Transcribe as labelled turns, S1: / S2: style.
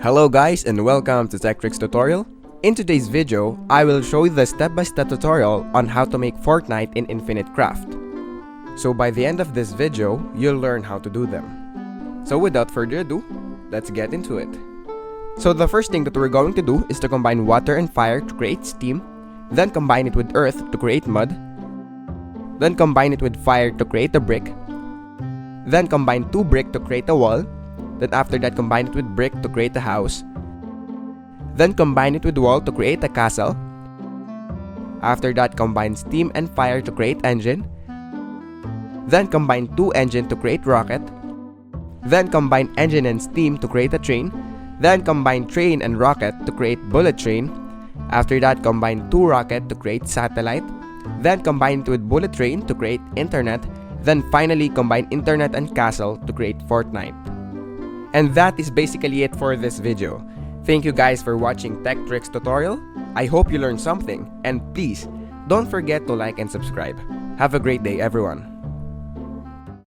S1: Hello guys and welcome to Tech Tricks tutorial. In today's video, I will show you the step-by-step tutorial on how to make Fortnite in Infinite Craft. So by the end of this video, you'll learn how to do them. So without further ado, let's get into it. So the first thing that we're going to do is to combine water and fire to create steam, then combine it with earth to create mud, then combine it with fire to create a brick, then combine 2 brick to create a wall, then after that combine it with brick to create a house, then combine it with wall to create a castle, after that combine steam and fire to create engine, then combine 2 engine to create rocket, then combine engine and steam to create a train, then combine train and rocket to create bullet train, after that combine 2 rocket to create satellite, then combine it with bullet train to create internet, then finally combine internet and castle to create Fortnite. And that is basically it for this video. Thank you guys for watching Tech Tricks tutorial. I hope you learned something, and please don't forget to like and subscribe. Have a great day everyone.